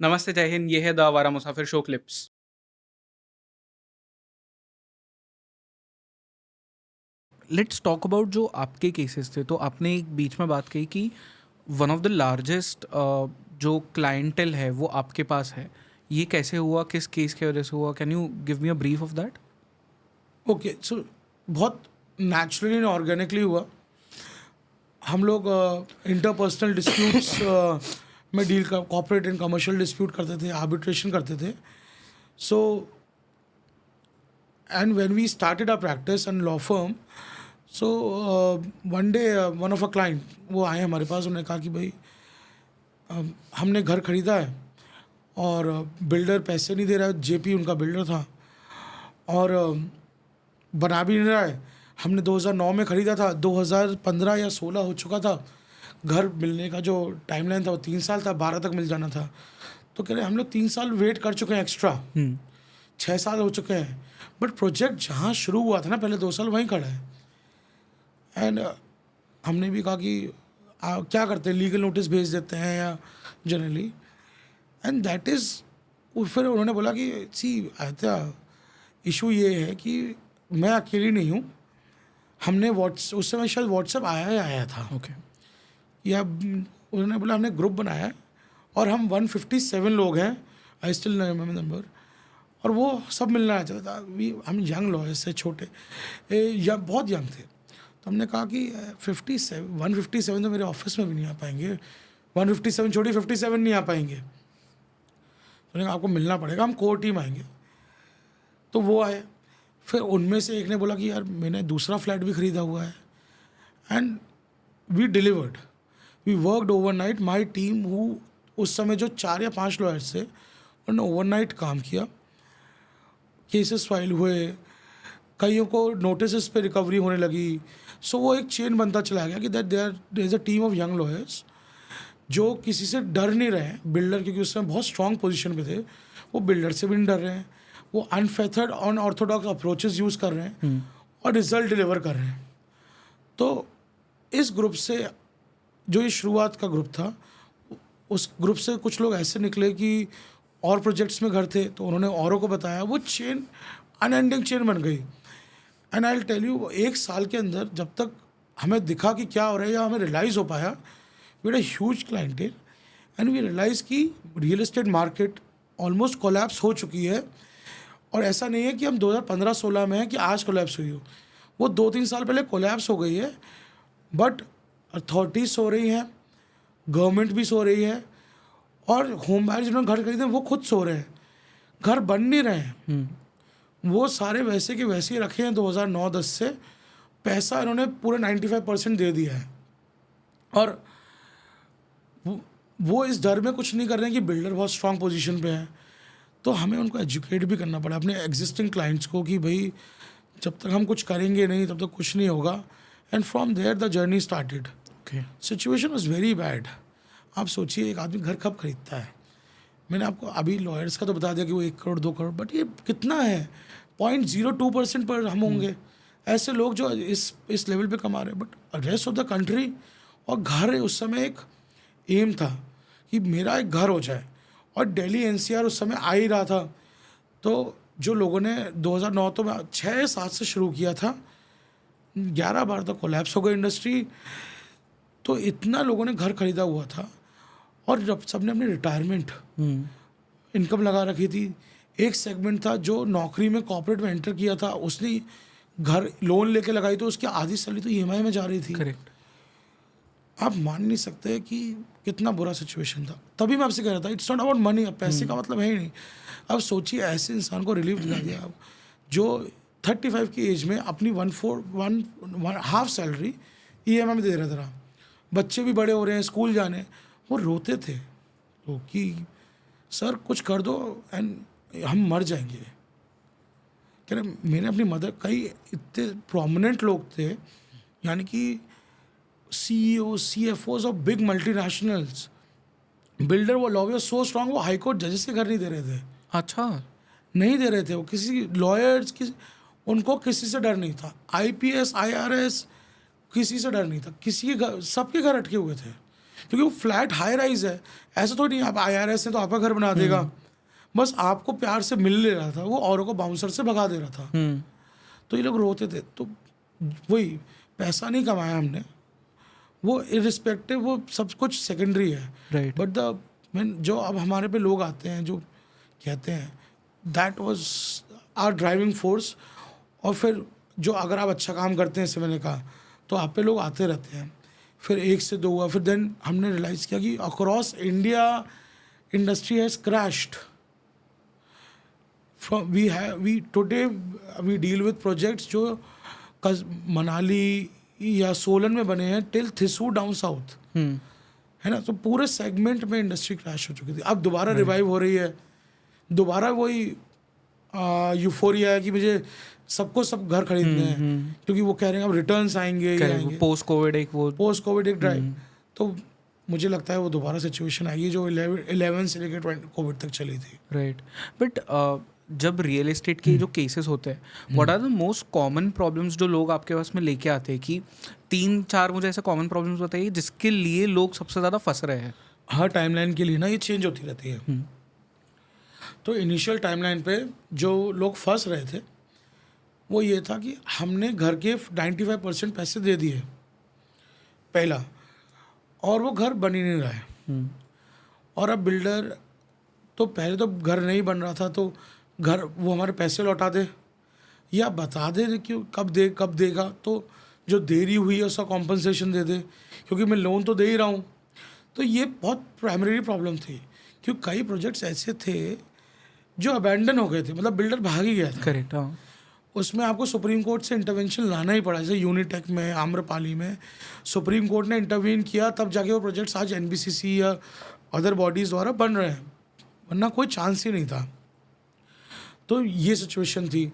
नमस्ते, जय हिंद। ये है द आवारा मुसाफिर show clips. Let's talk about जो आपके केसेस थे। तो आपने एक बीच में बात कही कि वन ऑफ द लार्जेस्ट जो क्लाइंटेल है वो आपके पास है। ये कैसे हुआ? किस केस की वजह से हुआ? Can you give me a brief of that? Okay, so बहुत नेचुरली एंड ऑर्गेनिकली हुआ। हम लोग इंटरपर्सनल डिस्प्यूट्स में डील कर कॉर्पोरेट एंड कमर्शियल डिस्प्यूट करते थे, आर्बिट्रेशन करते थे। So and when we started our practice and law firm, so one day one of a client वो आए हमारे पास। उन्होंने कहा कि भाई हमने घर खरीदा है और बिल्डर पैसे नहीं दे रहा है। जेपी उनका बिल्डर था और बना भी नहीं रहा है। हमने 2009 में ख़रीदा था, 2015 या 16 हो चुका था। घर मिलने का जो टाइमलाइन था वो 3 साल था, 12 तक मिल जाना था। तो कह रहे हम लोग 3 साल वेट कर चुके हैं एक्स्ट्रा, 6 साल हो चुके हैं। बट प्रोजेक्ट जहाँ शुरू हुआ था ना, पहले 2 साल वहीं खड़ा है। एंड हमने भी कहा कि क्या करते हैं, लीगल नोटिस भेज देते हैं या जनरली। एंड दैट इज़, फिर उन्होंने बोला कि सी ऐसा इशू ये है कि मैं अकेली नहीं हूँ। हमने उस समय शायद व्हाट्सएप आया था ओके। या उन्होंने बोला हमने ग्रुप बनाया है और हम 157 लोग हैं। I still number. और वो सब मिलना चाहता था। हम यंग लॉयर्स से छोटे या बहुत यंग थे। तो हमने कहा कि 157 तो मेरे ऑफिस में भी नहीं आ पाएंगे। 157 छोटी 57 नहीं आ पाएंगे। तो उन्होंने कहा आपको मिलना पड़ेगा, हम कोर टीम आएंगे। तो वो आए। फिर उनमें से एक ने बोला कि यार मैंने दूसरा फ्लैट भी ख़रीदा हुआ है। And we delivered, we worked overnight. My team who उस समय जो 4 या 5 लॉयर्स थे उन्होंने ओवरनाइट काम किया। केसेस फाइल हुए, कईयों को नोटिस पे रिकवरी होने लगी। सो वो एक चेन बनता चला गया कि that there is a team of young lawyers जो किसी से डर नहीं रहे हैं। बिल्डर, क्योंकि उस समय बहुत स्ट्रॉन्ग पोजीशन पे थे, वो बिल्डर से भी नहीं डर रहे हैं। वो अनफेथर्ड अनऑर्थोडॉक्स अप्रोचेस यूज़ कर रहे हैं और रिजल्ट डिलीवर कर रहे हैं। तो इस ग्रुप से, जो ये शुरुआत का ग्रुप था, उस ग्रुप से कुछ लोग ऐसे निकले कि और प्रोजेक्ट्स में घर थे तो उन्होंने औरों को बताया। वो चेन अनएंडिंग चेन बन गई। And I will tell you, 1 साल के अंदर जब तक हमें दिखा कि क्या हो रहा है या हमें रियलाइज़ हो पाया, we had a huge clientele and we realise कि real estate market almost collapse हो चुकी है। और ऐसा नहीं है कि हम 2015-16 में हैं कि आज कोलैप्स हुई हो। वो 2-3 साल पहले कोलैप्स हो गई है। बट अथॉरिटीज सो रही हैं, गवर्नमेंट भी सो रही है और होम बायर जिन्होंने घर खरीदे वो खुद सो रहे हैं। घर बन नहीं रहे हैं। वो सारे वैसे के वैसे ही रखे हैं 2009-10 से। पैसा इन्होंने पूरे 95% दे दिया है और वो इस डर में कुछ नहीं कर रहे हैं कि बिल्डर बहुत स्ट्रांग पोजीशन पे है। तो हमें उनको एजुकेट भी करना पड़ा अपने एग्जिस्टिंग क्लाइंट्स को कि भाई जब तक हम कुछ करेंगे नहीं तब तक कुछ नहीं होगा। And from there the journey started. Okay. Situation was very bad. आप सोचिए एक आदमी घर कब खरीदता है। मैंने आपको अभी लॉयर्स का तो बता दिया कि वो 1 करोड़ 2 करोड़, बट ये कितना है, 0.02% पर हम होंगे ऐसे लोग जो इस लेवल पे कमा रहे हैं। But rest of the country, और घर उस समय एक एम था कि मेरा एक घर हो जाए। और दिल्ली एनसीआर उस समय आ ही रहा था। तो जो लोगों ने 2009 तो 6-7 से शुरू किया था, 11 बार तक कोलैप्स हो गई इंडस्ट्री। तो इतना लोगों ने घर खरीदा हुआ था और जब सबने अपनी रिटायरमेंट इनकम लगा रखी थी। एक सेगमेंट था जो नौकरी में कॉर्पोरेट में एंटर किया था, उसने घर लोन लेके लगाई तो उसकी आधी सैलरी तो ईएमआई में जा रही थी। करेक्ट। आप मान नहीं सकते कि कितना बुरा सिचुएशन था। तभी मैं आपसे कह रहा था इट्स नॉट अबाउट मनी। अब पैसे का मतलब है ही नहीं। अब सोचिए ऐसे इंसान को रिलीफ दिला दिया अब, जो 35 की एज में अपनी 1/4 सैलरी ईएमआई में दे रहा था। बच्चे भी बड़े हो रहे हैं, स्कूल जाने। वो रोते थे तो कि सर कुछ कर दो एंड हम मर जाएंगे। कह रहे मैंने अपनी मदर, कई इतने प्रोमिनेंट लोग थे, यानी कि CEO CFOs of big multinationals, builder, वो लॉयर सो स्ट्रांग, वो हाई कोर्ट जजेस के घर नहीं दे रहे थे। अच्छा। नहीं दे रहे थे वो किसी लॉयर्स की, उनको किसी से डर नहीं था। IPS IRS किसी से डर नहीं था। किसी के घर, सबके घर अटके हुए थे क्योंकि वो फ्लैट हाई राइज है, ऐसा तो नहीं आप IRS है तो आपका घर बना देगा, बस आपको प्यार से मिल ले रहा था, वो औरों को बाउंसर से भगा दे रहा था। तो ये लोग रोते थे। तो वही पैसा नहीं कमाया हमने, वो इरिस्पेक्टिव, वो सब कुछ सेकेंडरी है। राइट। बट द मैन जो अब हमारे पे लोग आते हैं जो कहते हैं, that was our driving force. और फिर जो अगर आप अच्छा काम करते हैं, जैसे मैंने कहा, तो आप पे लोग आते रहते हैं। फिर 1 से 2 हुआ, फिर देन हमने रियलाइज़ किया कि across India industry has crashed. We today we deal with projects जो मनाली या सोलन में बने हैं टिल थिसू डाउन साउथ, है ना। तो पूरे सेगमेंट में इंडस्ट्री क्रैश हो चुकी थी, अब दोबारा रिवाइव हो रही है। दोबारा वही यूफोरिया है कि मुझे सबको सब घर खरीदने हैं, क्योंकि वो कह रहे हैं अब रिटर्न्स आएंगे, ये आएंगे। पोस्ट कोविड एक ड्राइव। तो मुझे लगता है वो दोबारा सिचुएशन आएगी जो 11 से लेकर कोविड तक चली थी। राइट। बट जब रियल एस्टेट के जो केसेस होते हैं, what are the most common problems जो लोग आपके पास में लेके आते हैं? कि 3-4 मुझे ऐसे कॉमन प्रॉब्लम्स बताइए जिसके लिए लोग सबसे ज़्यादा फंस रहे हैं। हर टाइमलाइन के लिए ना ये चेंज होती रहती है। तो इनिशियल टाइमलाइन पे जो लोग फंस रहे थे वो ये था कि हमने घर के 95% पैसे दे दिए पहला, और वो घर बन ही नहीं रहा है। और अब बिल्डर तो पहले तो घर नहीं बन रहा था, तो घर वो हमारे पैसे लौटा दे या बता दे कि कब देगा, तो जो देरी हुई है उसका कॉम्पनसेशन दे दे, क्योंकि मैं लोन तो दे ही रहा हूँ। तो ये बहुत प्राइमरी प्रॉब्लम थी, क्योंकि कई प्रोजेक्ट्स ऐसे थे जो अबैंडन हो गए थे, मतलब बिल्डर भाग ही गया था। करेक्ट। हाँ। उसमें आपको सुप्रीम कोर्ट से इंटरवेंशन लाना ही पड़ा, जैसे यूनिटेक में, आम्रपाली में सुप्रीम कोर्ट ने इंटरवीन किया, तब जाके वो प्रोजेक्ट्स आज NBCC या अदर बॉडीज़ द्वारा बन रहे हैं, वरना कोई चांस ही नहीं था। तो ये सिचुएशन थी।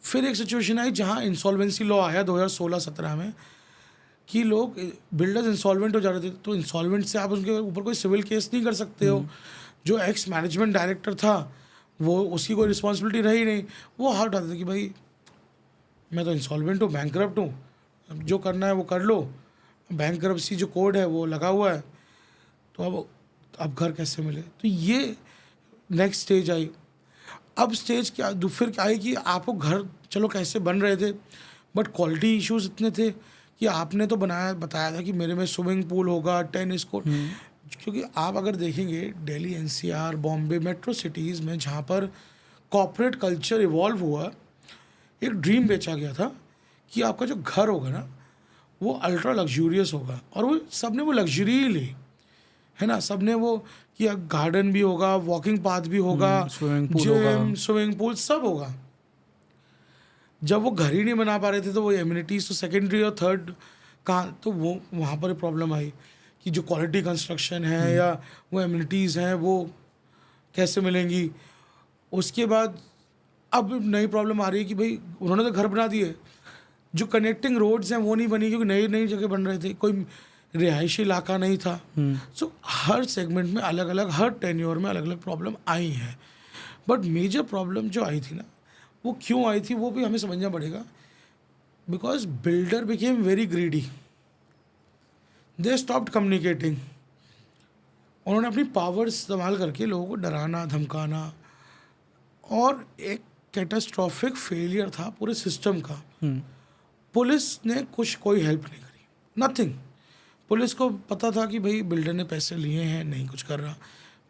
फिर एक सिचुएशन आई जहाँ इंसॉल्वेंसी लॉ आया 2016-17 में, कि लोग बिल्डर्स इंसॉल्वेंट हो जा रहे थे। तो इंसॉल्वेंट से आप उनके ऊपर कोई सिविल केस नहीं कर सकते हो। जो एक्स मैनेजमेंट डायरेक्टर था वो, उसकी कोई रिस्पॉन्सिबिलिटी रही नहीं, वो हाथ उठाते थे कि भाई मैं तो इंसॉल्वेंट हूँ, बैंकरप्ट हूँ, जो करना है वो कर लो, बैंकरप्सी जो कोड है वो लगा हुआ है, तो अब घर कैसे मिले। तो ये नेक्स्ट स्टेज आई। अब स्टेज क्या, फिर क्या आई कि आपको घर चलो कैसे बन रहे थे, बट क्वालिटी इश्यूज इतने थे कि आपने तो बताया था कि मेरे में स्विमिंग पूल होगा, टेनिस कोर्ट। क्योंकि आप अगर देखेंगे Delhi, NCR, Bombay, metro cities में जहाँ पर कॉर्पोरेट कल्चर इवॉल्व हुआ, एक ड्रीम बेचा गया था कि आपका जो घर होगा ना वो अल्ट्रा लग्जूरियस होगा, और वो सब ने वो लग्जरी ही ली, है ना। सब ने वो कि गार्डन भी होगा, वॉकिंग पाथ भी होगा, जिम, स्विमिंग पूल सब होगा। जब वो घर ही नहीं बना पा रहे थे तो वो एम्यूनिटीज़ तो सेकेंडरी और थर्ड कहाँ, तो वो वहाँ पर प्रॉब्लम आई कि जो क्वालिटी कंस्ट्रक्शन है या वो एम्यूनिटीज़ हैं वो कैसे मिलेंगी। उसके बाद अब नई प्रॉब्लम आ रही है कि भाई उन्होंने तो घर बना दिए, जो कनेक्टिंग रोड्स हैं वो नहीं बनी, क्योंकि नई नई जगह बन रहे थे, कोई रिहायशी इलाका नहीं था। सो हर सेगमेंट में अलग अलग, हर टेन्योर में अलग अलग प्रॉब्लम आई हैं। बट मेजर प्रॉब्लम जो आई थी ना, वो क्यों आई थी वो भी हमें समझना पड़ेगा। Because builder became very greedy, they stopped communicating. उन्होंने अपनी पावर इस्तेमाल करके लोगों को डराना, धमकाना, और एक कैटास्ट्रॉफिक फेलियर था पूरे सिस्टम का। पुलिस ने कोई हेल्प नहीं करी, नथिंग। पुलिस को पता था कि भाई बिल्डर ने पैसे लिए हैं, नहीं कुछ कर रहा,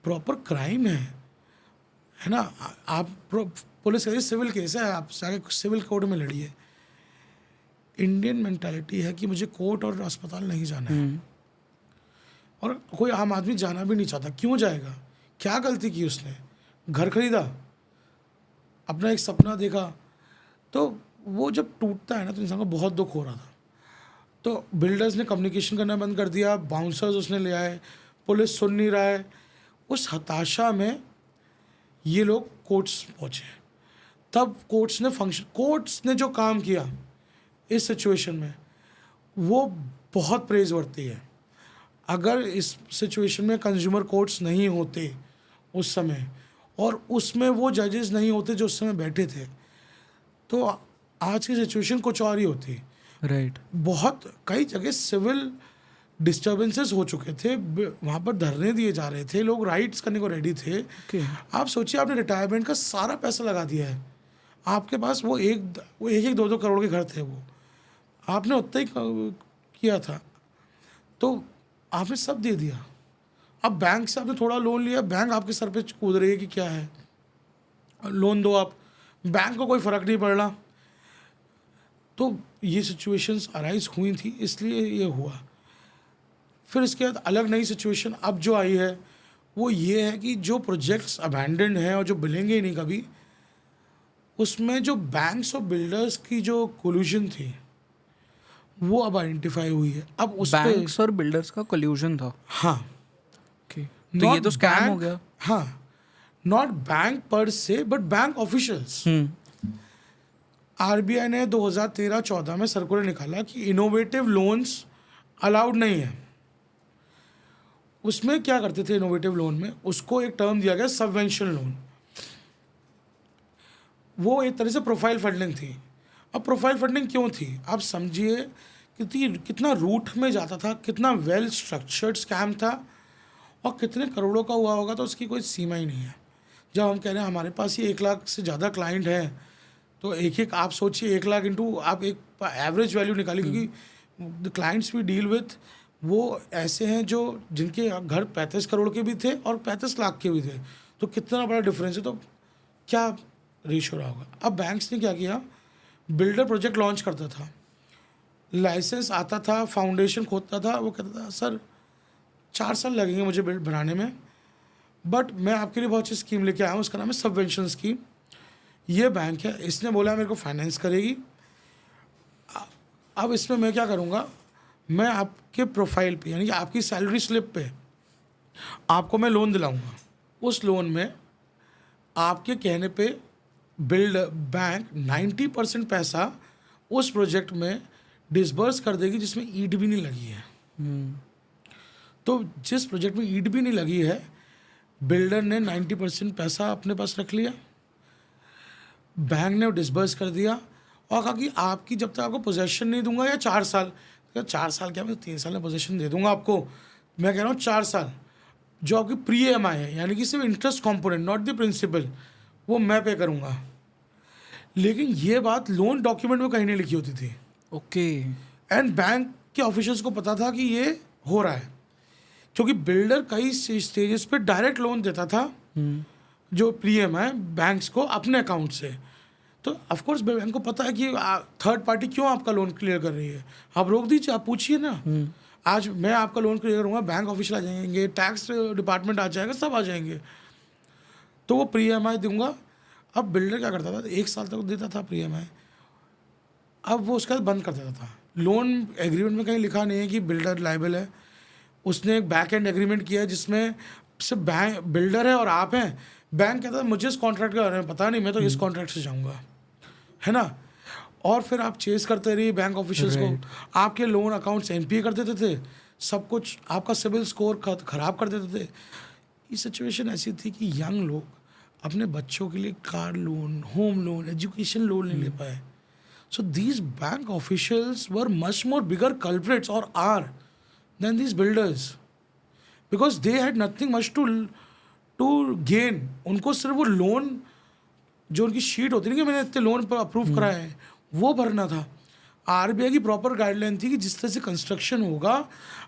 प्रॉपर क्राइम है ना। आप पुलिस कह रही सिविल केस है, आप जाके सिविल कोर्ट में लड़िए। इंडियन मेंटालिटी है कि मुझे कोर्ट और अस्पताल नहीं जाना है, और कोई आम आदमी जाना भी नहीं चाहता। क्यों जाएगा? क्या गलती की उसने? घर खरीदा, अपना एक सपना देखा, तो वो जब टूटता है ना तो इंसान को बहुत दुख हो रहा था। तो बिल्डर्स ने कम्युनिकेशन करना बंद कर दिया, बाउंसर्स उसने ले आए, पुलिस सुन नहीं रहा है। उस हताशा में ये लोग कोर्ट्स पहुँचे। तब कोर्ट्स ने जो काम किया इस सिचुएशन में वो बहुत प्रेज वर्ती है। अगर इस सिचुएशन में कंज्यूमर कोर्ट्स नहीं होते उस समय, और उसमें वो जजेस नहीं होते जो उस समय बैठे थे, तो आज की सिचुएशन कुछ और ही होती। राइट। बहुत कई जगह सिविल डिस्टर्बेंसेस हो चुके थे, वहाँ पर धरने दिए जा रहे थे, लोग राइट्स करने को रेडी थे। ओके। आप सोचिए, आपने रिटायरमेंट का सारा पैसा लगा दिया है, आपके पास वो एक दो दो करोड़ के घर थे, वो आपने उतना ही किया था, तो आपने सब दे दिया। अब बैंक से आपने थोड़ा लोन लिया, बैंक आपके सर पे कूद रही है कि क्या है, लोन दो आप, बैंक को कोई फ़र्क नहीं पड़ रहा। तो ये सिचुएशंस अराइज हुई थी, इसलिए ये हुआ। फिर इसके बाद अलग नई सिचुएशन अब जो आई है वो ये है कि जो प्रोजेक्ट्स अबैंडन्ड हैं और जो बिलेंगे ही नहीं कभी, उसमें जो बैंक्स और बिल्डर्स की जो कोल्यूशन थी वो अब आइडेंटिफाई हुई है। अब उस पे बैंक्स और बिल्डर्स का कोल्यूशन था। हाँ, ओके, तो ये तो स्कैम हो गया। हाँ, नॉट बैंक पर से बट बैंक ऑफिशियल्स। आरबीआई ने 2013-14 में सर्कुलर निकाला कि इनोवेटिव लोन्स अलाउड नहीं है। उसमें क्या करते थे इनोवेटिव लोन में, उसको एक टर्म दिया गया सबवेंशन लोन। वो एक तरह से प्रोफाइल फंडिंग थी। अब प्रोफाइल फंडिंग क्यों थी, आप समझिए कितना रूट में जाता था, कितना वेल स्ट्रक्चर्ड स्कैम था और कितने करोड़ों का हुआ होगा, तो उसकी कोई सीमा ही नहीं है। जब हम कह रहे हैं हमारे पास ही 1 लाख से ज़्यादा क्लाइंट हैं, तो एक आप सोचिए 1 लाख इंटू आप एक एवरेज वैल्यू निकालिए, क्योंकि the clients we deal with वो ऐसे हैं जो जिनके घर 35 करोड़ के भी थे और 35 लाख के भी थे, तो कितना बड़ा डिफरेंस है। तो क्या रेशो रहा होगा। अब बैंक्स ने क्या किया, बिल्डर प्रोजेक्ट लॉन्च करता था, लाइसेंस आता था, फाउंडेशन खोदता था, वो कहता था सर 4 साल लगेंगे मुझे बिल्ड बनाने में, बट मैं आपके लिए बहुत अच्छी स्कीम लेके आया हूँ, उसका नाम है सबवेंशन स्कीम। ये बैंक है, इसने बोला मेरे को फाइनेंस करेगी। अब इसमें मैं क्या करूँगा, मैं आपके प्रोफाइल पे यानी कि आपकी सैलरी स्लिप पे आपको मैं लोन दिलाऊंगा। उस लोन में आपके कहने पे बैंक 90% पैसा उस प्रोजेक्ट में डिसबर्स कर देगी जिसमें ईड भी नहीं लगी है। तो जिस प्रोजेक्ट में ईड भी नहीं लगी है, बिल्डर ने 90% पैसा अपने पास रख लिया, बैंक ने डिसबर्स कर दिया और कहा कि आपकी जब तक आपको पोजेशन नहीं दूंगा, या 4 साल, 4 साल क्या, मैं 3 साल में पोजेशन दे दूंगा आपको, मैं कह रहा हूँ 4 साल, जो आपकी प्री EMI है यानी कि सिर्फ interest component not the principal, वो मैं पे करूँगा। लेकिन ये बात लोन डॉक्यूमेंट में कहीं नहीं लिखी होती थी। ओके। एंड बैंक के ऑफिशियल्स को पता था कि ये हो रहा है, क्योंकि बिल्डर कई स्टेजेस पे डायरेक्ट लोन देता था जो प्री EMI बैंक्स को अपने अकाउंट से। तो ऑफकोर्स बैंक को पता है कि थर्ड पार्टी क्यों आपका लोन क्लियर कर रही है, आप रोक दीजिए, आप पूछिए ना। आज मैं आपका लोन क्लियर करूँगा, बैंक ऑफिशियल आ जाएंगे, टैक्स डिपार्टमेंट आ जाएगा, सब आ जाएंगे, तो वो प्री EMI दूंगा। अब बिल्डर क्या करता था, 1 साल तक देता था प्री EMI, अब वो उसके बाद बंद कर देता था। लोन एग्रीमेंट में कहीं लिखा नहीं है कि बिल्डर लायबल है, उसने एक बैक एंड एग्रीमेंट किया है जिसमें सिर्फ बैंक बिल्डर है और आप हैं। बैंक कहता है मुझे इस कॉन्ट्रैक्ट के बारे में पता नहीं, मैं तो इस कॉन्ट्रैक्ट से जाऊँगा, है ना। और फिर आप चेस करते रहिए बैंक ऑफिशियल्स को, आपके लोन अकाउंट्स NPA कर देते थे, सब कुछ आपका सिविल स्कोर ख़राब कर देते थे। ये सिचुएशन ऐसी थी कि यंग लोग अपने बच्चों के लिए car loan, home loan, education loan नहीं ले पाए। So these bank officials were much more bigger culprits और are than these builders, because they had nothing much to gain. उनको सिर्फ वो लोन जो उनकी शीट होती है कि मैंने इतने लोन पर अप्रूव कराए हैं, वो भरना था। RBI की प्रॉपर गाइडलाइन थी कि जिस तरह से कंस्ट्रक्शन होगा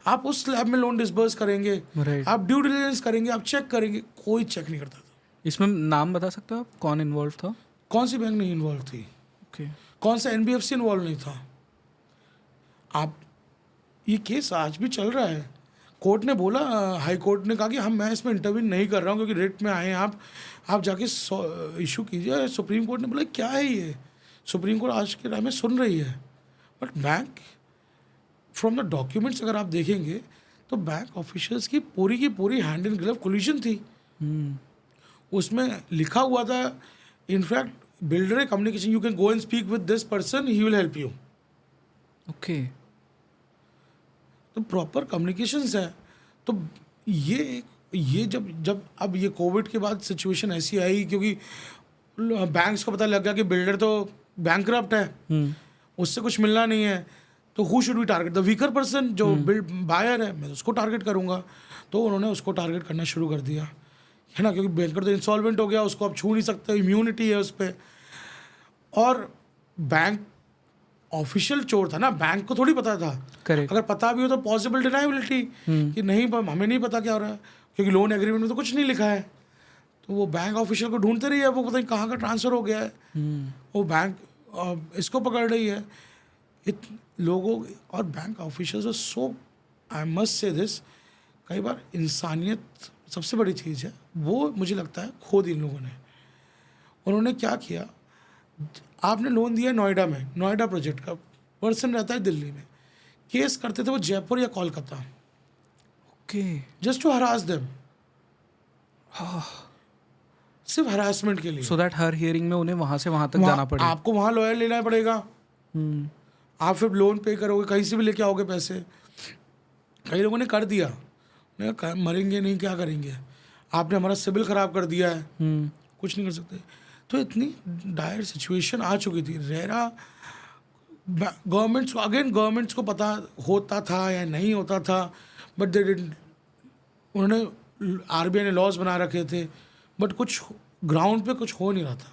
आप उस स्लैब में लोन डिसबर्स करेंगे, आप ड्यू डिलिजेंस करेंगे, आप चेक करेंगे। कोई चेक नहीं करता था। इसमें नाम बता सकते हो आप कौन इन्वॉल्व था? कौन सी बैंक नहीं इन्वॉल्व थी, ओके। कौन सा NBFC इन्वॉल्व नहीं था। आप ये केस आज भी चल रहा है, कोर्ट ने बोला, हाई कोर्ट ने कहा कि मैं इसमें इंटरव्यू नहीं कर रहा हूँ क्योंकि रेट में आए हैं आप जाके इशू कीजिए। सुप्रीम कोर्ट ने बोला क्या है ये, सुप्रीम कोर्ट आज के टाइम में सुन रही है। But bank from the documents अगर आप देखेंगे तो बैंक ऑफिशियल्स की पूरी हैंड इन ग्लव कोलिजन थी। उसमें लिखा हुआ था, in fact builder communication, you can go and speak with this person, he will help you. Okay. तो प्रॉपर कम्युनिकेशंस है। तो ये जब अब ये कोविड के बाद सिचुएशन ऐसी आई, क्योंकि बैंक्स को पता लग गया कि बिल्डर तो बैंकरप्ट है, उससे कुछ मिलना नहीं है, तो who should we target? The weaker person, जो बायर है, मैं उसको टारगेट करूँगा। तो उन्होंने उसको टारगेट करना शुरू कर दिया, है ना, क्योंकि बैंकर तो इंसॉल्वेंट हो गया, उसको अब छू नहीं सकते, इम्यूनिटी है उस पर। और बैंक ऑफिशियल चोर था ना, बैंक को थोड़ी पता था। करेक्ट। अगर पता भी हो तो पॉसिबल डिनाइबिलिटी कि नहीं, हमें नहीं पता क्या हो रहा है, क्योंकि लोन एग्रीमेंट में तो कुछ नहीं लिखा है। तो वो बैंक ऑफिशियल को ढूंढते रही है, वो पता नहीं कहाँ का ट्रांसफ़र हो गया है। वो बैंक इसको पकड़ रही है। लोगों और bank officials so, I must say this, कई बार इंसानियत सबसे बड़ी चीज़ है, वो मुझे लगता है खो दी इन लोगों ने। उन्होंने क्या किया, आपने लोन दिया नोएडा में, नोएडा प्रोजेक्ट का, पर्सन रहता है दिल्ली में, केस करते थे वो जयपुर या Kolkata, okay. Just to harass them, सिर्फ हरासमेंट के लिए। सो दैट हर हियरिंग में उन्हें वहाँ से वहाँ तक जाना पड़े। आपको वहाँ लॉयर लेना पड़ेगा, आप फिर लोन पे करोगे, कहीं से भी लेके आओगे पैसे। कई लोगों ने कर दिया, मरेंगे नहीं, क्या करेंगे, आपने हमारा सिविल ख़राब कर दिया है, कुछ नहीं कर सकते। तो इतनी डायर सिचुएशन आ चुकी थी। रेरा गवर्नमेंट्स को, अगेन गवर्नमेंट्स को पता होता था या नहीं होता था, बट दे डिडंट, उन्होंने आरबीआई ने लॉज बना रखे थे, बट कुछ ग्राउंड पे कुछ हो नहीं रहा था।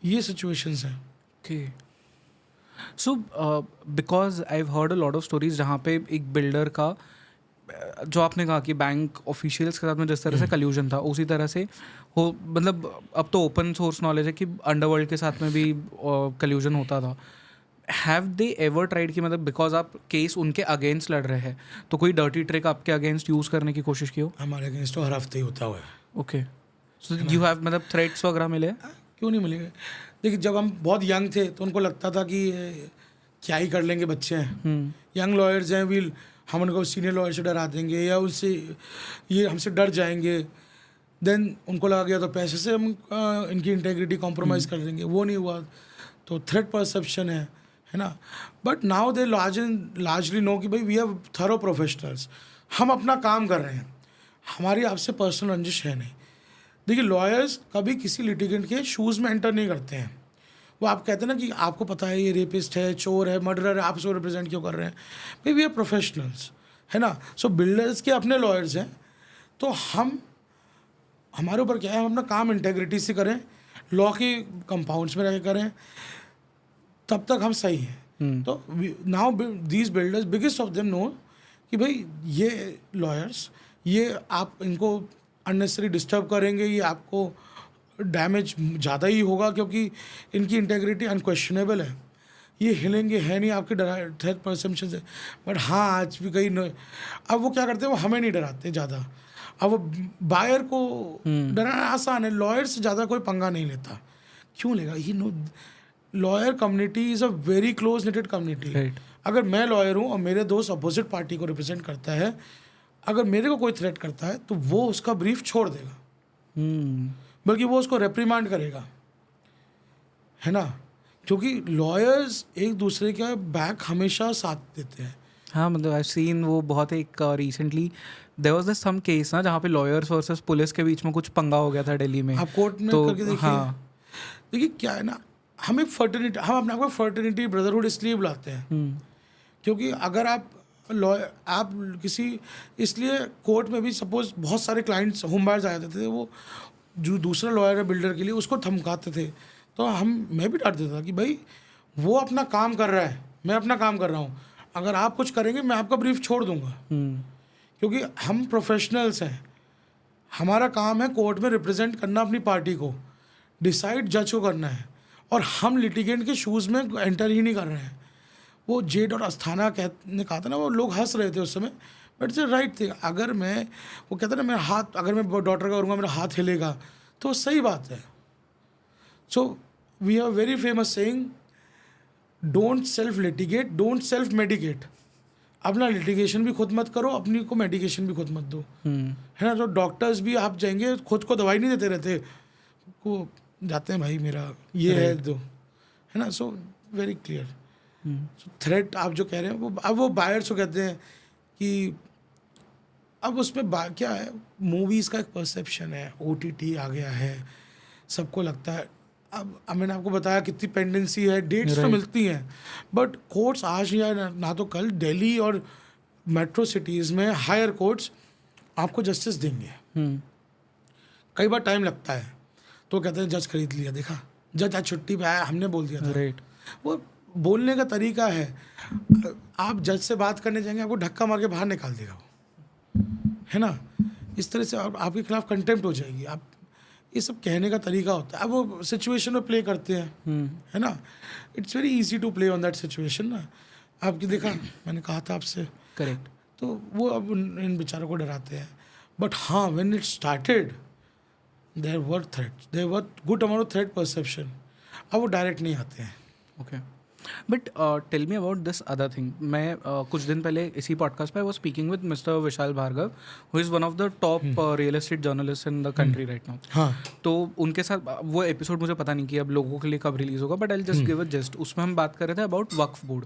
ये सिचुएशंस हैं। Okay. So because I have heard a lot of stories जहाँ पे एक बिल्डर का, जो आपने कहा कि बैंक ऑफिशियल्स के साथ में जिस तरह से कल्यूजन था, उसी तरह से हो, मतलब अब तो ओपन सोर्स नॉलेज है कि अंडरवर्ल्ड के साथ में भी कल्यूजन होता था। हैव दे एवर ट्राइड कि मतलब बिकॉज आप केस उनके अगेंस्ट लड़ रहे हैं, तो कोई डर्टी ट्रिक आपके अगेंस्ट यूज़ करने की कोशिश की हो? हमारे अगेंस्ट तो हर हफ्ते ही होता हुआ है। ओके। सो यू हैव मतलब थ्रेट्स वगैरह मिले? क्यों नहीं मिलेंगे? देखिए, जब हम बहुत यंग थे तो उनको लगता था कि क्या ही कर लेंगे, बच्चे हैं, यंग लॉयर्स हैं, वील हम उनको सीनियर लॉयर से डरा देंगे या उससे ये हमसे डर जाएंगे। देन उनको लगा गया तो पैसे से हम इनकी इंटेग्रिटी कॉम्प्रोमाइज़ कर देंगे, वो नहीं हुआ। तो थ्रेट परसेप्शन है ना। But now they largely know कि भाई वी आर थरो प्रोफेशनल्स, हम अपना काम कर रहे हैं, हमारी आपसे पर्सनल रंजिश है नहीं। देखिए, लॉयर्स कभी किसी लिटिगेंट के शूज़ में एंटर नहीं करते हैं। वो आप कहते हैं ना कि आपको पता है ये रेपिस्ट है, चोर है, मर्डरर है, आप उसको रिप्रेजेंट क्यों कर रहे हैं? भाई वी आर प्रोफेशनल्स, है ना। सो बिल्डर्स के अपने लॉयर्स हैं, तो हम, हमारे ऊपर क्या है, हम अपना काम इंटेग्रिटी से करें, लॉ के कंपाउंड्स में रह करें, तब तक हम सही हैं। तो now these builders, biggest of them know कि भाई ये लॉयर्स, ये आप इनको अननेसेसरी डिस्टर्ब करेंगे, ये आपको डैमेज ज़्यादा ही होगा, क्योंकि इनकी इंटेग्रिटी अनक्वेश्चनेबल है, ये हिलेंगे है नहीं आपके थ्रेट परसेप्शन से। बट हाँ, आज भी कहीं अब वो क्या करते हैं, वो हमें नहीं डराते ज़्यादा, अब वो बायर को डराना आसान है, लॉयर से ज़्यादा कोई पंगा नहीं लेता। क्यों लेगा? He no, lawyer community is a very close knitted community. अगर मैं लॉयर हूँ और मेरे दोस्त अपोजिट पार्टी को रिप्रेजेंट करता है, अगर मेरे को कोई थ्रेट करता है तो वो उसका ब्रीफ छोड़ देगा, बल्कि वो उसको रेप्रीमांड करेगा, है ना, क्योंकि लॉयर्स एक दूसरे का बैक हमेशा साथ देते हैं। हाँ, मतलब आई सीन वो बहुत एक recently there was this some case ना जहाँ पे लॉयर्स वर्सेस पुलिस के बीच में कुछ पंगा हो गया था दिल्ली में। आप कोर्ट में तो करके देखिए। हाँ, देखिए क्या है ना, हमें फर्टर्निटी, हम अपने आप को फर्टर्निटी ब्रदरहुड इसलिए बुलाते हैं क्योंकि अगर आप लॉयर, आप किसी, इसलिए कोर्ट में भी सपोज बहुत सारे क्लाइंट्स होम बायर्स आ जाते थे, वो जो दूसरा लॉयर है बिल्डर के लिए उसको धमकाते थे, तो मैं भी डर देता था कि भाई वो अपना काम कर रहा है, मैं अपना काम कर रहा हूँ, अगर आप कुछ करेंगे मैं आपका ब्रीफ छोड़ दूंगा, क्योंकि हम प्रोफेशनल्स हैं, हमारा काम है कोर्ट में रिप्रेजेंट करना अपनी पार्टी को, डिसाइड जज को करना है, और हम लिटिगेंट के शूज़ में एंटर ही नहीं कर रहे हैं। वो जेड और अस्थाना ने कहा था ना, वो लोग हंस रहे थे उस समय, बट इट्स राइट थिंग। अगर मैं, वो कहता ना, मेरा हाथ, अगर मैं डॉक्टर का करूँगा मेरा हाथ हिलेगा, तो सही बात है। So we are very famous saying, don't self litigate, don't self medicate. अपना लिटिगेशन भी खुद मत करो, अपनी को मेडिकेशन भी खुद मत दो, है ना। तो डॉक्टर्स भी आप जाएंगे, खुद को दवाई नहीं देते रहते, को जाते हैं भाई मेरा ये है दो, है ना। So very clear. थ्रेट आप जो कह रहे हैं, वो अब वो बायर्स को कहते हैं कि अब उसमें क्या है, मूवीज़ का एक परसेप्शन है, OTT आ गया है, सबको लगता है, अब मैंने आपको बताया कितनी पेंडेंसी है, डेट्स तो Right. मिलती हैं, बट कोर्ट्स आज या ना तो कल दिल्ली और मेट्रो सिटीज़ में हायर कोर्ट्स आपको जस्टिस देंगे। हम्म, कई बार टाइम लगता है, तो कहते हैं जज खरीद लिया, देखा जज आज छुट्टी पे आया, हमने बोल दिया था। राइट, वो बोलने का तरीका है। आप जज से बात करने जाएंगे, आपको धक्का मार के बाहर निकाल देगा वो, है ना। इस तरह से आपके खिलाफ कंटेम्प्ट हो जाएगी। आप ये सब कहने का तरीका होता है। अब वो सिचुएशन में प्ले करते हैं, है ना। It's very easy to play on that situation ना। आपकी देखा, मैंने कहा था आपसे, करेक्ट, तो वो अब इन बेचारों को डराते हैं। बट हाँ, when it started there were threats, there were good amount of threat perception. अब वो डायरेक्ट नहीं आते हैं। Okay. But tell me about this other thing. मैं कुछ दिन पहले इसी पॉडकास्ट पे I was speaking with mister Vishal Bhargav, who is one of the top real estate journalist in the country right now. हाँ, तो उनके साथ वो एपिसोड मुझे पता नहीं कि अब लोगों के लिए कब रिलीज होगा, but I just give a just. उसमें हम बात कर रहे थे अबाउट वक्फ बोर्ड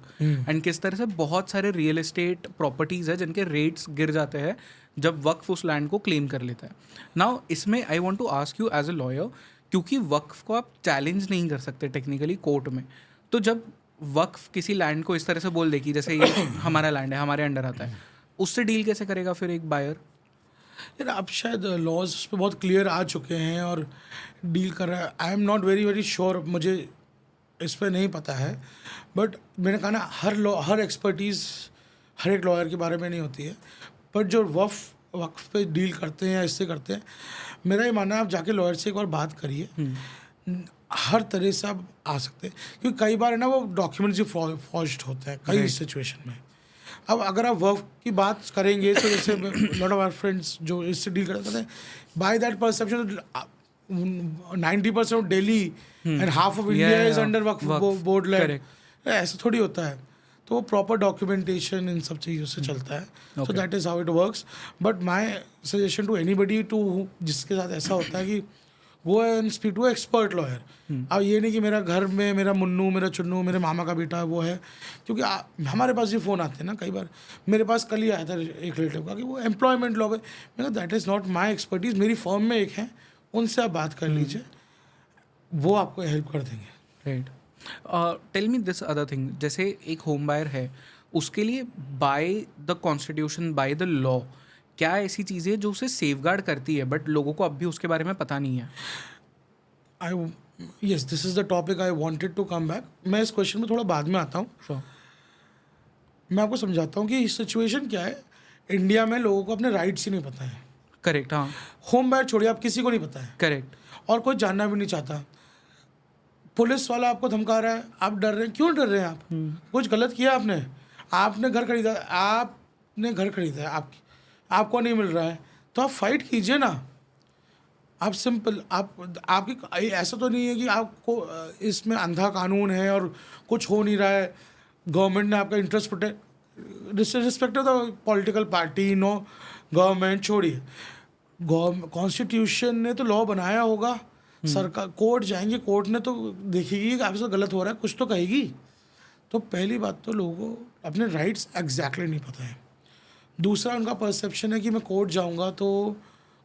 एंड किस तरह से बहुत सारे रियल एस्टेट प्रॉपर्टीज़ है जिनके रेट्स गिर जाते हैं जब वक्फ उस लैंड को क्लेम कर लेता है। नाउ इसमें I want to ask you as a lawyer, क्योंकि वक्फ को आप चैलेंज नहीं कर सकते टेक्निकली कोर्ट में, तो जब वक्फ किसी लैंड को इस तरह से बोल दे कि जैसे ये हमारा लैंड है, हमारे अंडर आता है, उससे डील कैसे करेगा फिर एक बायर? यार अब शायद लॉज उस पर बहुत क्लियर आ चुके हैं और डील कर रहा है। I am not very very sure, मुझे इस पर नहीं पता है। बट मैंने कहा ना, हर एक्सपर्टीज़ हर एक लॉयर के बारे में नहीं होती है। बट जो वक्फ पे डील करते हैं या इससे करते हैं, मेरा ये मानना है आप जाके लॉयर से एक बार बात करिए। हर तरह से आप आ सकते हैं, क्योंकि कई बार है ना वो डॉक्यूमेंट्स ही फॉर्ज्ड होते हैं कई सिचुएशन में। अब अगर आप वर्क की बात करेंगे तो जैसे लॉट ऑफ आवर फ्रेंड्स जो इससे डील करते हैं, by that perception 90% of Delhi and half of India is under Waqf board land. ऐसा थोड़ी होता है। तो वो प्रॉपर डॉक्यूमेंटेशन इन सब चीज़ों से चलता है। So that is how it works. But my suggestion to anybody to जिसके साथ ऐसा होता है कि वो and speak to expert lawyer. अब ये नहीं कि मेरा घर में मेरा मुन्नू, मेरा चुन्नू, मेरे मामा का बेटा वो है, क्योंकि हमारे पास ये फ़ोन आते हैं ना कई बार। मेरे पास कल ही आया था एक रिलेटिव का कि वो एम्प्लॉयमेंट लॉ है। मैं कहा that is not my expertise, मेरी फर्म में एक है, उनसे आप बात कर लीजिए, वो आपको हेल्प कर देंगे। Right. Tell me this other thing, जैसे एक होम बायर है, उसके लिए by the constitution, by the law, क्या ऐसी चीज़ें जो उसे सेफगार्ड करती है बट लोगों को अब भी उसके बारे में पता नहीं है? Yes, this is the topic I wanted to come back. मैं इस क्वेश्चन में थोड़ा बाद में आता हूँ। Sure. मैं आपको समझाता हूँ कि सिचुएशन क्या है। इंडिया में लोगों को अपने राइट्स ही नहीं पता है। करेक्ट, हाँ, होम बायर छोड़िए, आप किसी को नहीं पता है, करेक्ट, और कोई जानना भी नहीं चाहता। पुलिस वाला आपको धमका रहा है, आप डर रहे हैं। क्यों डर रहे हैं आप? कुछ गलत किया आपने? आपने घर खरीदा है, आपको नहीं मिल रहा है, तो आप फाइट कीजिए ना। आप सिंपल, आपकी ऐसा तो नहीं है कि आपको इसमें अंधा कानून है और कुछ हो नहीं रहा है। गवर्नमेंट ने आपका interest protect, respect of the political party, no government छोड़िए, कॉन्स्टिट्यूशन ने तो लॉ बनाया होगा। सरकार कोर्ट जाएंगे, कोर्ट ने तो देखेगी कि आपसे तो गलत हो रहा है, कुछ तो कहेगी। तो पहली बात तो लोगों को अपने राइट्स एग्जैक्टली नहीं पता है। दूसरा, उनका परसेप्शन है कि मैं कोर्ट जाऊंगा तो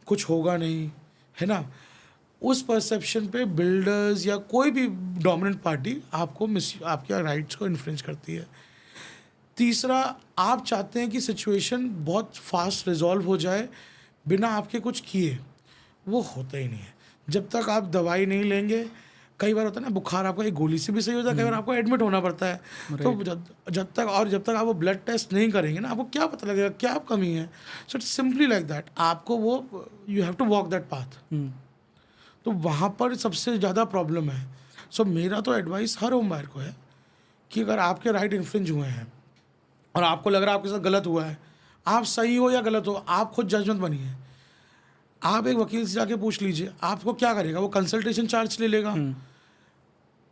कुछ होगा नहीं, है ना। उस परसेप्शन पे बिल्डर्स या कोई भी डोमिनेंट पार्टी आपके राइट्स को इन्फ्लुएंस करती है। तीसरा, आप चाहते हैं कि सिचुएशन बहुत फास्ट रिजॉल्व हो जाए बिना आपके कुछ किए, वो होता ही नहीं है। जब तक आप दवाई नहीं लेंगे, कई बार होता है ना बुखार आपको एक गोली से भी सही होता है, कई बार आपको एडमिट होना पड़ता है। तो जब तक आप वो ब्लड टेस्ट नहीं करेंगे ना, आपको क्या पता लगेगा क्या आप कमी है। So it's simply like that, आपको वो you have to walk that path. तो वहाँ पर सबसे ज़्यादा प्रॉब्लम है। सो मेरा तो एडवाइस हर होम बायर को है कि अगर आपके राइट इन्फ्रिंज हुए हैं और आपको लग रहा है आपके साथ गलत हुआ है, आप सही हो या गलत हो, आप खुद जजमेंट बनिए। आप एक वकील से जाके पूछ लीजिए, आपको क्या करेगा, वो कंसल्टेशन चार्ज ले लेगा।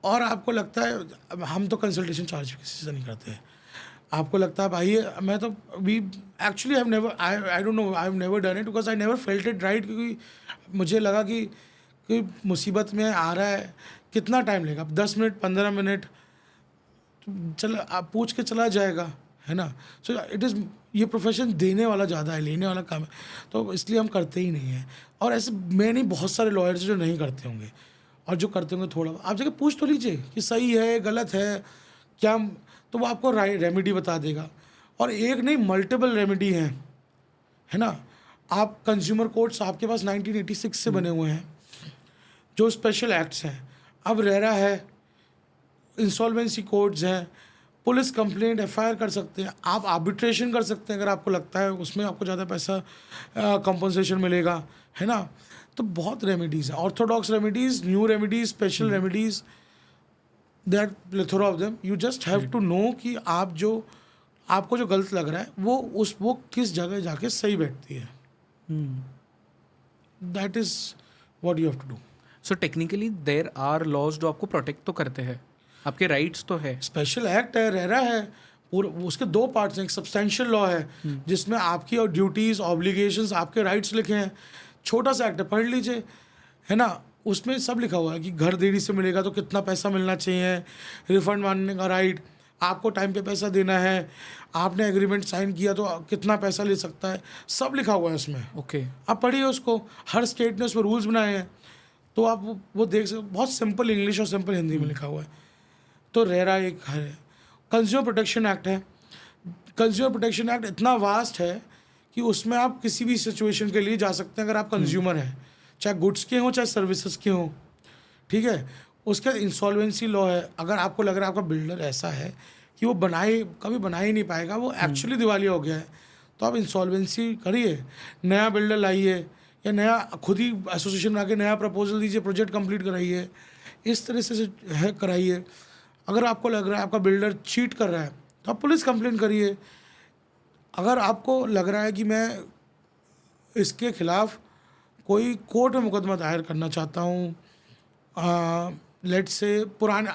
और आपको लगता है, हम तो कंसल्टेशन चार्ज किसी से नहीं करते हैं, आपको लगता है भाई मैं तो we actually I don't know, I have never done it because I never felt it right. क्योंकि मुझे लगा कि मुसीबत में आ रहा है, कितना टाइम लेगा, 10 मिनट 15 मिनट चल आप पूछ के चला जाएगा, है ना। सो इट इज़, ये प्रोफेशन देने वाला ज़्यादा है, लेने वाला कम है, तो इसलिए हम करते ही नहीं हैं। और ऐसे मैं नहीं, बहुत सारे लॉयर्स जो नहीं करते होंगे, और जो करते होंगे थोड़ा, आप जाके पूछ तो लीजिए कि सही है गलत है क्या, तो वो आपको रेमेडी बता देगा। और एक नहीं, मल्टीपल रेमेडी हैं, है ना। आप कंज्यूमर कोर्ट्स आपके पास 1986 से बने हुए हैं, जो स्पेशल एक्ट्स हैं। अब रेरा है, इंसॉल्वेंसी कोड्स हैं, पुलिस कंप्लेंट एफआईआर कर सकते हैं, आप आर्बिट्रेशन कर सकते हैं अगर आपको लगता है उसमें आपको ज़्यादा पैसा कंपनसेशन मिलेगा, है ना। तो बहुत रेमेडीज़ हैं, orthodox remedies, new remedies, special remedies, that plethora of them. You just have to know कि आपको जो गलत लग रहा है वो किस जगह जाके सही बैठती है। That is what you have to do. So technically there are laws जो आपको प्रोटेक्ट तो करते हैं, आपके राइट्स तो है। स्पेशल एक्ट है, रेरा है, और उसके दो पार्ट्स हैं। एक सब्सटेंशियल लॉ है जिसमें आपकी और ड्यूटीज़, ऑब्लिगेशंस, आपके राइट्स लिखे हैं। छोटा सा एक्ट है, पढ़ लीजिए, है ना। उसमें सब लिखा हुआ है कि घर देरी से मिलेगा तो कितना पैसा मिलना चाहिए, रिफंड मांगने का राइट, आपको टाइम पे पैसा देना है, आपने एग्रीमेंट साइन किया तो कितना पैसा ले सकता है, सब लिखा हुआ है उसमें। ओके। आप पढ़िए उसको, हर स्टेट ने उसमें रूल्स बनाए हैं, तो आप वो देख सकते। बहुत सिंपल इंग्लिश और सिंपल हिंदी में लिखा हुआ है। तो रेरा एक है। कंज्यूमर प्रोटेक्शन एक्ट है। कंज्यूमर प्रोटेक्शन एक्ट इतना वास्ट है कि उसमें आप किसी भी सिचुएशन के लिए जा सकते हैं अगर आप कंज्यूमर हैं, चाहे गुड्स के हों चाहे सर्विसेज के हों, ठीक है। उसके बाद इंसॉल्वेंसी लॉ है। अगर आपको लग रहा है आपका बिल्डर ऐसा है कि वो कभी बना ही नहीं पाएगा, वो एक्चुअली दिवालिया हो गया है, तो आप इंसॉल्वेंसी करिए, नया बिल्डर लाइए, या नया खुद ही एसोसिएशन बना के नया प्रपोजल दीजिए, प्रोजेक्ट कंप्लीट कराइए, इस तरह से है कराइए। अगर आपको लग रहा है आपका बिल्डर चीट कर रहा है तो आप पुलिस कंप्लेंट करिए। अगर आपको लग रहा है कि मैं इसके खिलाफ कोई कोर्ट में मुकदमा दायर करना चाहता हूँ, लेट से पुराने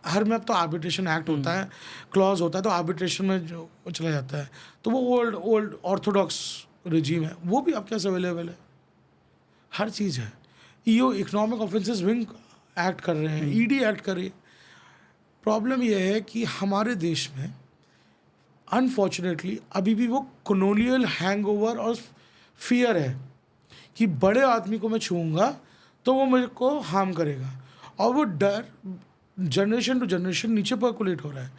हर में अब तो आर्बिट्रेशन एक्ट होता है, क्लॉज होता है, तो आर्बिट्रेशन में जो चला जाता है, तो वो ओल्ड ऑर्थोडॉक्स रिजीम है, वो भी आपके पास अवेलेबल है, हर चीज़ है। EO economic offences wing act कर रहे हैं, ईडी एक्ट कर रही है। प्रॉब्लम यह है कि हमारे देश में अनफॉर्चुनेटली अभी भी वो कॉलोनियल हैंगओवर और फियर है कि बड़े आदमी को मैं छूऊंगा तो वो मेरे को हार्म करेगा, और वो डर जनरेशन टू जनरेशन नीचे पर्कुलेट हो रहा है।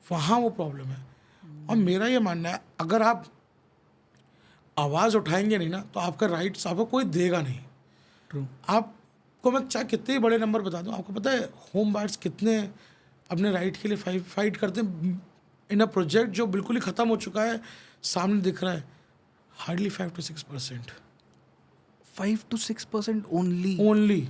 वहाँ वो प्रॉब्लम है। और मेरा ये मानना है, अगर आप आवाज़ उठाएंगे नहीं ना तो आपका राइट्स आपको कोई देगा नहीं। ट्रू। आपको मैं चाहे कितने ही बड़े नंबर बता दूं, आपको पता है होम बायर्स कितने अपने राइट के लिए फाइट करते हैं इन अ प्रोजेक्ट जो बिल्कुल ही ख़त्म हो चुका है, सामने दिख रहा है, हार्डली 5 to 6%। 5 to 6% only.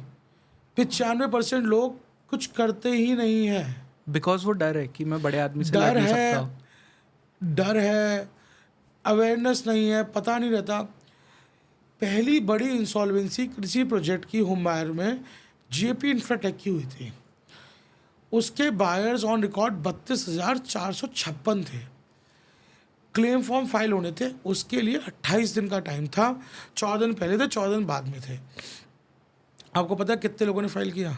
95% लोग कुछ करते ही नहीं है। बिकॉज वो डर है कि मैं बड़े आदमी से लड़ डर नहीं है, सकता। डर है, अवेयरनेस नहीं है, पता नहीं रहता। पहली बड़ी इंसॉल्वेंसी कृषि प्रोजेक्ट की होम बायर में जेपी इंफ्राटेक की हुई थी। उसके बायर्स ऑन रिकॉर्ड 32,456 थे। क्लेम फॉर्म फाइल होने थे, उसके लिए 28 दिन का टाइम था। 14 दिन पहले थे, 14 दिन बाद में थे। आपको पता है कितने लोगों ने फाइल किया?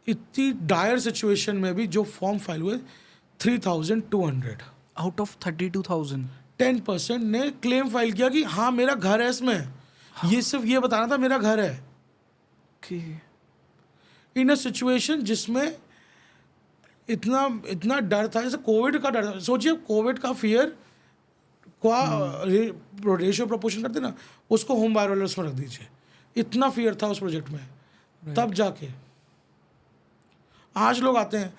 इतनी डायर सिचुएशन में भी जो फॉर्म फाइल हुए 3,200। Out of 32,000। 10% ने क्लेम फाइल किया कि हाँ मेरा घर है इसमें, ये सिर्फ ये बताना था मेरा घर है। ओके। इन अ सिचुएशन जिसमें इतना डर था, जैसे कोविड का डर था। सोचिए कोविड का फियर का रेशियो प्रोपोर्शन करते ना, उसको होम बायर वाले उसमें रख दीजिए। इतना फियर था उस प्रोजेक्ट में। तब जाके आज लोग आते हैं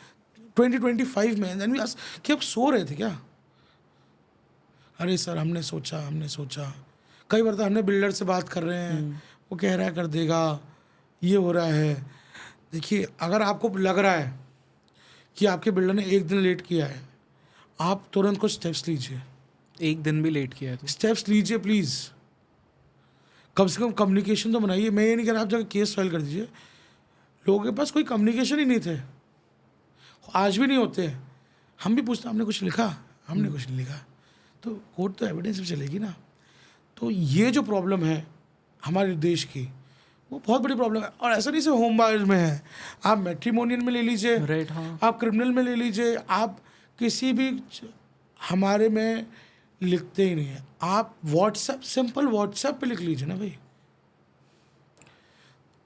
2025 में, देन वी आस्क कि आप सो रहे थे क्या? अरे सर हमने सोचा। कई बार तो हमने बिल्डर से बात कर रहे हैं, वो कह रहा है कर देगा, ये हो रहा है। देखिए अगर आपको लग रहा है कि आपके बिल्डर ने एक दिन लेट किया है, आप तुरंत कुछ स्टेप्स लीजिए। एक दिन भी लेट किया है तो स्टेप्स लीजिए प्लीज़। कम से कम कम्युनिकेशन तो बनाइए। मैं ये नहीं कह रहा आप जाकर केस फाइल कर दीजिए। लोगों के पास कोई कम्युनिकेशन ही नहीं थे, आज भी नहीं होते। हम भी पूछते हमने कुछ लिखा, हमने कुछ नहीं लिखा, तो कोर्ट तो एविडेंस भी चलेगी ना। तो ये जो प्रॉब्लम है हमारे देश की, वो बहुत बड़ी प्रॉब्लम है। और ऐसा नहीं सिर्फ होम बायर्स में है, आप मैट्रिमोनियल में ले लीजिए, राइट। हाँ। आप क्रिमिनल में ले लीजिए, आप किसी भी हमारे में लिखते ही नहीं है। आप व्हाट्सएप, सिंपल व्हाट्सएप पे लिख लीजिए ना भाई।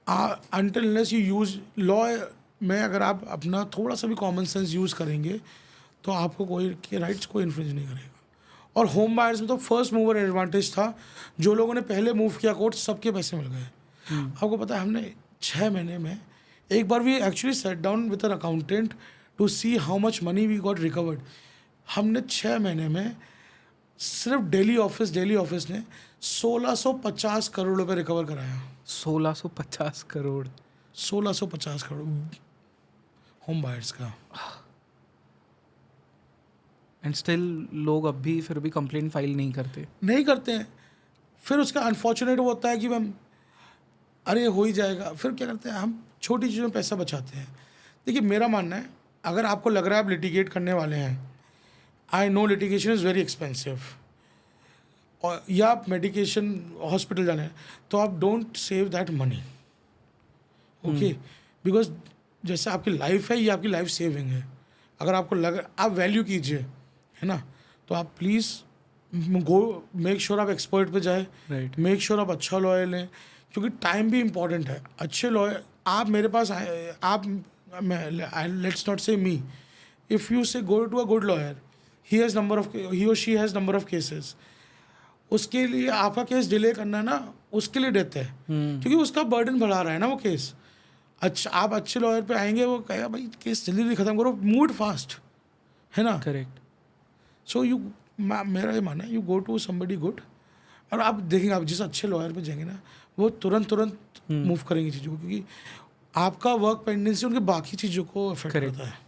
Until unless you use law में, अगर आप अपना थोड़ा सा भी कॉमन सेंस यूज़ करेंगे तो आपको कोई के राइट्स कोई इन्फ्रिंज नहीं करेगा। और होम बायर्स में तो फर्स्ट मूवर एडवांटेज था, जो लोगों ने पहले मूव किया कोर्ट सबके पैसे मिल गए। आपको पता है हमने 6 महीने में एक बार भी actually set down with an accountant to see how much money we got recovered. हमने 6 महीने में सिर्फ डेली ऑफिस ने 1650 करोड़ रुपए रिकवर कराया। 1650 करोड़ 1650 करोड़ होम बायर्स का। एंड स्टिल लोग अब भी फिर भी कंप्लेंट फाइल नहीं करते हैं। फिर उसका अनफॉर्चुनेट वो होता है कि हम अरे हो ही जाएगा, फिर क्या करते हैं हम छोटी चीज़ों में पैसा बचाते हैं। देखिए मेरा मानना है, अगर आपको लग रहा है आप लिटिगेट करने वाले हैं, I know litigation is very expensive, और या आप मेडिकेशन हॉस्पिटल जाना है, तो आप don't save that money, okay, because जैसे आपकी लाइफ है, ये आपकी लाइफ सेविंग है। अगर आपको लग आप वैल्यू कीजिए, है ना, तो आप प्लीज़ गो मेक श्योर आप एक्सपर्ट पे जाए, राइट। मेक श्योर आप अच्छा लॉयर लें, क्योंकि टाइम भी इम्पॉर्टेंट है। अच्छे लॉयर आप मेरे पास आए, आप लेट्स नॉट से मी, if you say go to a good lawyer, he और she has number of cases, उसके लिए आपका केस डिले करना ना उसके लिए देते हैं, क्योंकि उसका बर्डन बढ़ा रहा है ना वो केस। अच्छा आप अच्छे लॉयर पे आएंगे, वो कहेगा भाई केस जल्दी जल्दी ख़त्म करो, मूव फास्ट, है ना। करेक्ट। सो मेरा ये मानना है, you go to somebody good, और आप देखेंगे आप जिस अच्छे लॉयर पे जाएंगे ना, वो तुरंत मूव करेंगे चीज़ों को, क्योंकि आपका वर्क पेंडेंसी उनके बाकी चीज़ों को अफेक्ट Correct. करता है।